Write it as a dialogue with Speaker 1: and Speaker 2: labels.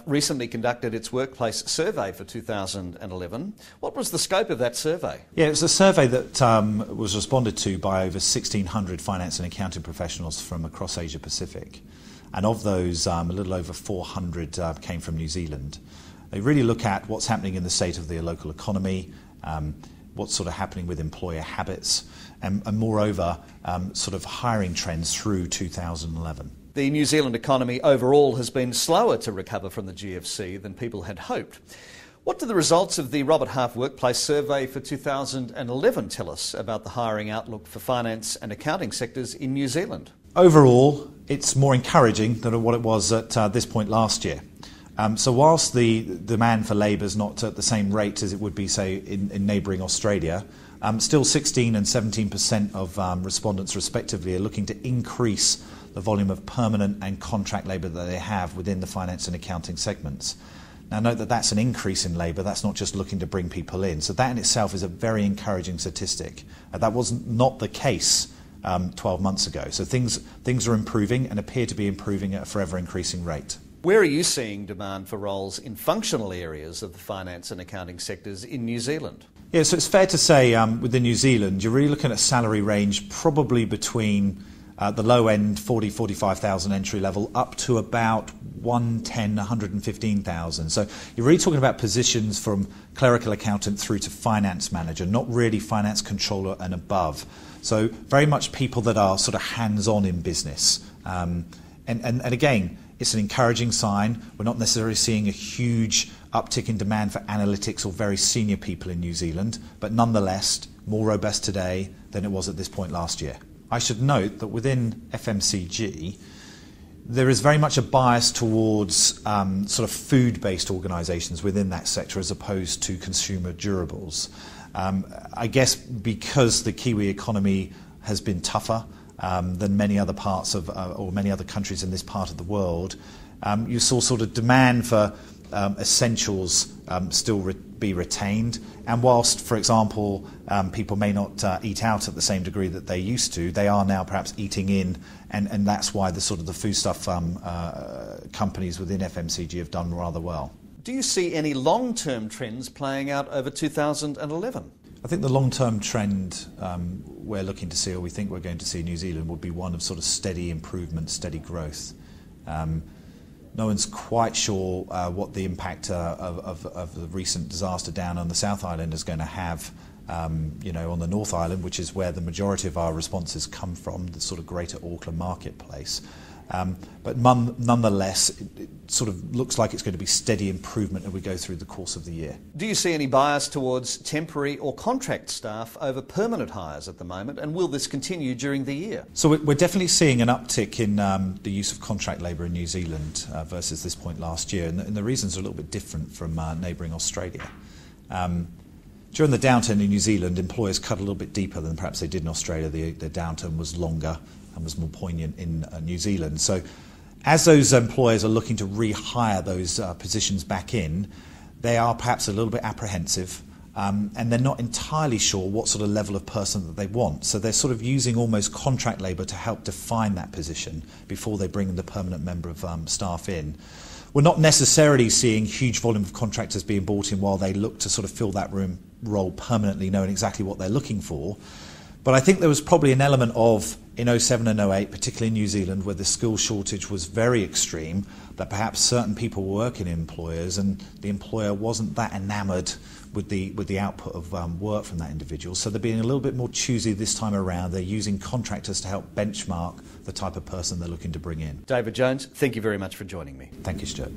Speaker 1: recently conducted its workplace survey for 2011. What was the scope of that survey?
Speaker 2: Yeah, it was a survey that was responded to by over 1,600 finance and accounting professionals from across Asia Pacific. And of those, a little over 400 came from New Zealand. They really look at what's happening in the state of the local economy, what's sort of happening with employer habits, and moreover, sort of hiring trends through 2011.
Speaker 1: The New Zealand economy overall has been slower to recover from the GFC than people had hoped. What do the results of the Robert Half Workplace Survey for 2011 tell us about the hiring outlook for finance and accounting sectors in New Zealand?
Speaker 2: Overall, it's more encouraging than what it was at this point last year. So whilst the demand for labour is not at the same rate as it would be, say, in neighbouring Australia, still 16% and 17% of respondents respectively are looking to increase the volume of permanent and contract labour that they have within the finance and accounting segments. Now note that that's an increase in labour, that's not just looking to bring people in. So that in itself is a very encouraging statistic. That was not the case 12 months ago. So things are improving and appear to be improving at a forever increasing rate.
Speaker 1: Where are you seeing demand for roles in functional areas of the finance and accounting sectors in New Zealand?
Speaker 2: Yeah, so it's fair to say within New Zealand, you're really looking at a salary range probably between the low end 45,000 entry level up to about 115,000. So you're really talking about positions from clerical accountant through to finance manager, not really finance controller and above. So very much people that are sort of hands-on in business. And again, it's an encouraging sign. We're not necessarily seeing a huge uptick in demand for analytics or very senior people in New Zealand, but nonetheless more robust today than it was at this point last year. I should note that within FMCG, there is very much a bias towards sort of food-based organisations within that sector as opposed to consumer durables. I guess because the Kiwi economy has been tougher than many other parts of, or many other countries in this part of the world, you saw sort of demand for essentials still be retained. And whilst, for example, people may not eat out at the same degree that they used to, they are now perhaps eating in, and that's why the sort of the foodstuff companies within FMCG have done rather well.
Speaker 1: Do you see any long-term trends playing out over 2011?
Speaker 2: I think the long-term trend we're looking to see, or we think we're going to see in New Zealand, would be one of sort of steady improvement, steady growth. No one's quite sure what the impact of the recent disaster down on the South Island is going to have, on the North Island, which is where the majority of our responses come from, the sort of greater Auckland marketplace. But nonetheless, it sort of looks like it's going to be steady improvement as we go through the course of the year.
Speaker 1: Do you see any bias towards temporary or contract staff over permanent hires at the moment, and will this continue during the year? So
Speaker 2: we're definitely seeing an uptick in the use of contract labour in New Zealand versus this point last year, and the reasons are a little bit different from neighbouring Australia. During the downturn in New Zealand, employers cut a little bit deeper than perhaps they did in Australia. The downturn was longer and was more poignant in New Zealand. So as those employers are looking to rehire those positions back in, they are perhaps a little bit apprehensive and they're not entirely sure what sort of level of person that they want. So they're sort of using almost contract labour to help define that position before they bring the permanent member of staff in. We're not necessarily seeing huge volume of contractors being brought in while they look to sort of fill that role permanently, knowing exactly what they're looking for. But I think there was probably an element of, in 07 and 08, particularly in New Zealand, where the skill shortage was very extreme, that perhaps certain people were working in employers and the employer wasn't that enamoured with the output of work from that individual. So they're being a little bit more choosy this time around. They're using contractors to help benchmark the type of person they're looking to bring in.
Speaker 1: David Jones, thank you very much for joining me.
Speaker 2: Thank you, Stuart.